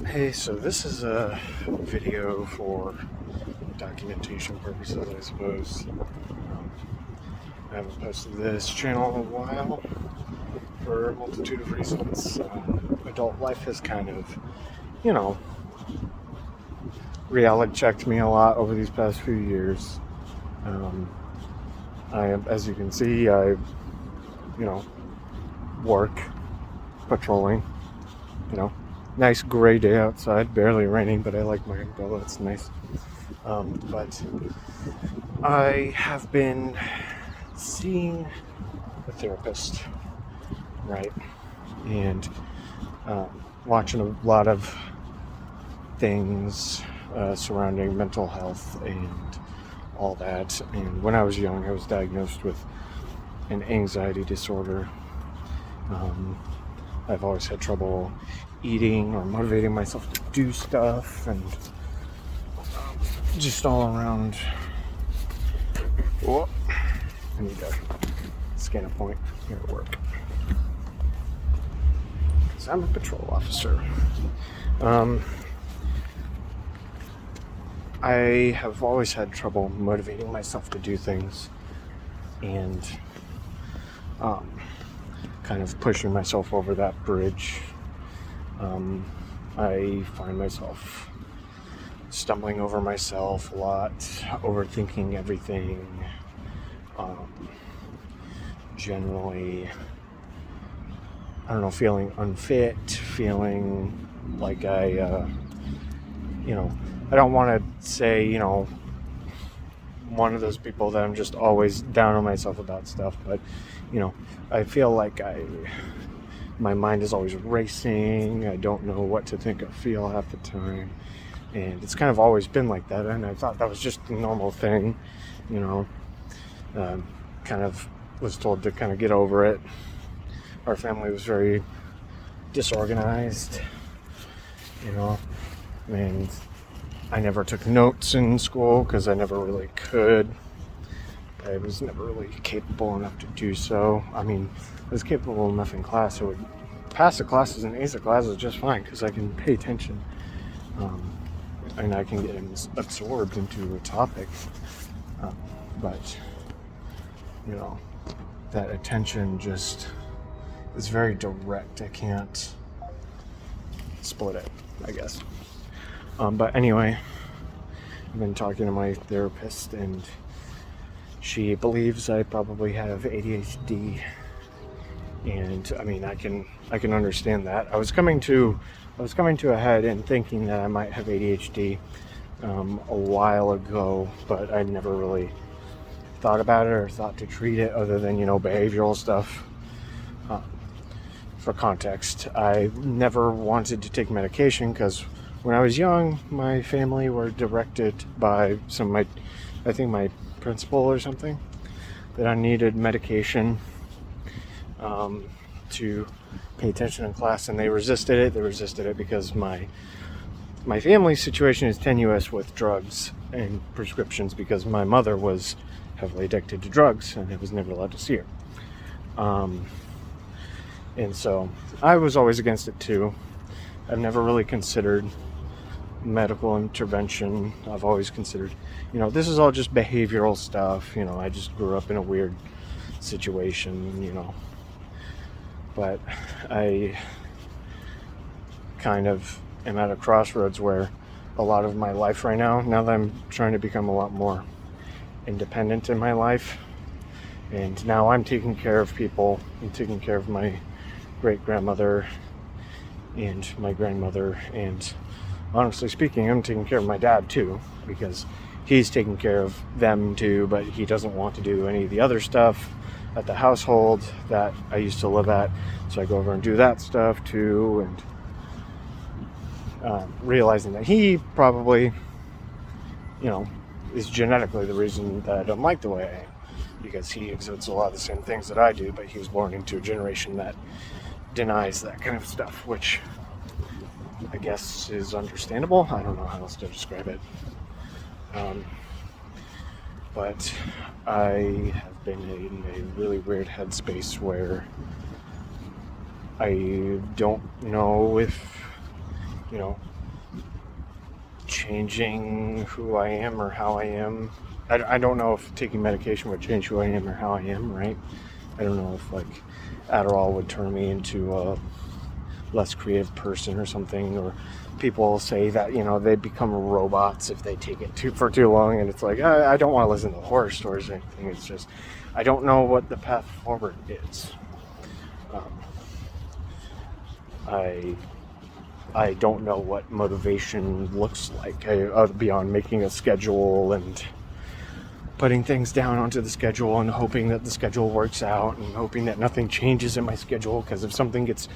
Hey, so this is a video for documentation purposes, I suppose. I haven't posted this channel in a while for a multitude of reasons. Adult life has kind of, you know, reality checked me a lot over these past few years. As you can see, work, patrolling, you know, nice gray day outside, barely raining, but I like my umbrella, it's nice. But I have been seeing a therapist, right? And watching a lot of things surrounding mental health and all that. And when I was young, I was diagnosed with an anxiety disorder. I've always had trouble eating or motivating myself to do stuff, and just all around. Oh, I need to scan a point here at work because I'm a patrol officer. I have always had trouble motivating myself to do things and kind of pushing myself over that bridge. I find myself stumbling over myself a lot, overthinking everything, generally, I don't know, feeling unfit, feeling like I don't want to say, one of those people that I'm just always down on myself about stuff, but, I feel like my mind is always racing. I don't know what to think or feel half the time. And it's kind of always been like that. And I thought that was just a normal thing, kind of was told to kind of get over it. Our family was very disorganized, and I never took notes in school because I never really could. I was never really capable enough to do so. I mean, I was capable enough in class. I would pass the classes and ace the classes just fine because I can pay attention, and I can get absorbed into a topic. But, that attention just is very direct. I can't split it, I guess. But anyway, I've been talking to my therapist, and she believes I probably have ADHD, and I mean, I can understand that. I was coming to a head and thinking that I might have ADHD a while ago, but I never really thought about it or thought to treat it other than behavioral stuff. For context, I never wanted to take medication because when I was young, my family were directed by I think my principal or something, that I needed medication to pay attention in class, and they resisted it. They resisted it because my family's situation is tenuous with drugs and prescriptions because my mother was heavily addicted to drugs and I was never allowed to see her. And so I was always against it too. I've never really considered medical intervention. I've always considered, this is all just behavioral stuff. I just grew up in a weird situation, But I kind of am at a crossroads where a lot of my life right now that I'm trying to become a lot more independent in my life, and now I'm taking care of people. I'm taking care of my great-grandmother and my grandmother, and honestly speaking, I'm taking care of my dad too, because he's taking care of them too, but he doesn't want to do any of the other stuff at the household that I used to live at, so I go over and do that stuff too, and realizing that he probably, is genetically the reason that I don't like the way I am, because he exhibits a lot of the same things that I do, but he was born into a generation that denies that kind of stuff, which I guess is understandable. I don't know how else to describe it. But I have been in a really weird headspace where I don't know if you know, changing who I am or how I am. I don't know if taking medication would change who I am or how I am, right? I don't know if like Adderall would turn me into a less creative person or something, or people say that, you know, they become robots if they take it for too long, and it's like, I don't want to listen to horror stories or anything. It's just, I don't know what the path forward is. I don't know what motivation looks like beyond making a schedule and putting things down onto the schedule and hoping that the schedule works out and hoping that nothing changes in my schedule, because if something gets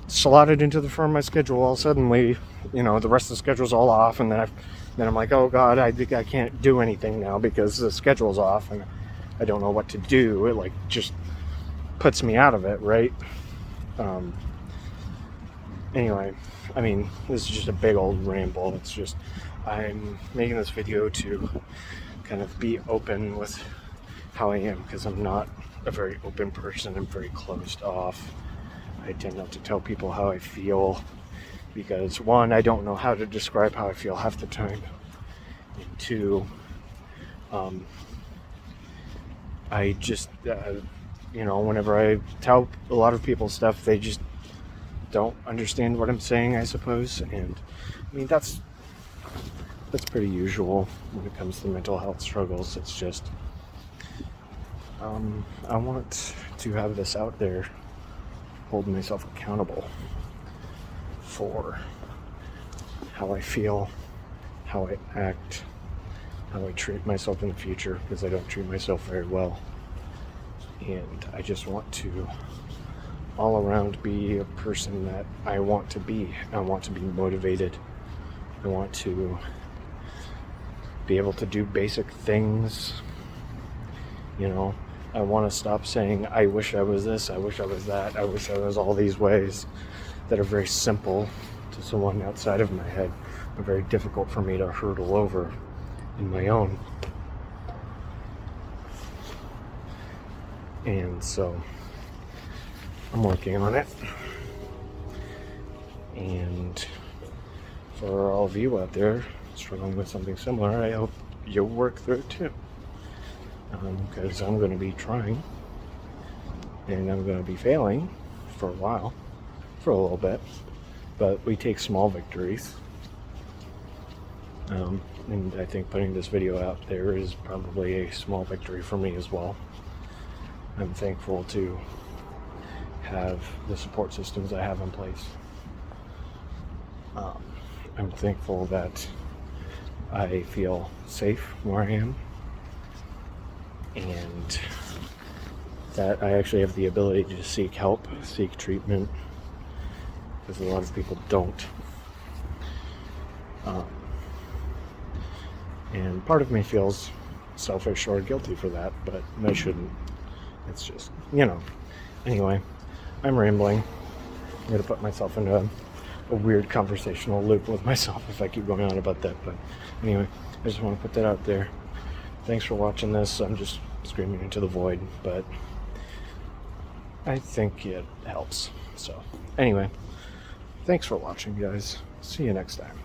slotted into the front of my schedule, all suddenly, you know, the rest of the schedule's all off, and then I'm like, oh God, I think I can't do anything now because the schedule's off and I don't know what to do. It like just puts me out of it, right? Anyway, I mean, this is just a big old ramble. It's just, I'm making this video to kind of be open with how I am, because I'm not a very open person. I'm very closed off. I tend not to tell people how I feel because, one, I don't know how to describe how I feel half the time, and two, I just, you know, whenever I tell a lot of people stuff, they just don't understand what I'm saying, I suppose. And I mean, that's pretty usual when it comes to mental health struggles. It's just, I want to have this out there, hold myself accountable for how I feel, how I act, how I treat myself in the future, because I don't treat myself very well. And I just want to all around be a person that I want to be. I want to be motivated. I want to be able to do basic things. You know, I want to stop saying, I wish I was this, I wish I was that, I wish I was all these ways that are very simple to someone outside of my head, but very difficult for me to hurdle over in my own. And so I'm working on it. And for all of you out there struggling with something similar, I hope you'll work through it too. Because I'm going to be trying, and I'm going to be failing for a while, for a little bit, but we take small victories. And I think putting this video out there is probably a small victory for me as well. I'm thankful to have the support systems I have in place. I'm thankful that I feel safe where I am, and that I actually have the ability to seek help, seek treatment, because a lot of people don't. And part of me feels selfish or guilty for that, but I shouldn't. It's just, you know. Anyway, I'm rambling. I'm going to put myself into a weird conversational loop with myself if I keep going on about that. But anyway, I just want to put that out there. Thanks for watching this. I'm just screaming into the void, but I think it helps. So anyway, thanks for watching, guys. See you next time.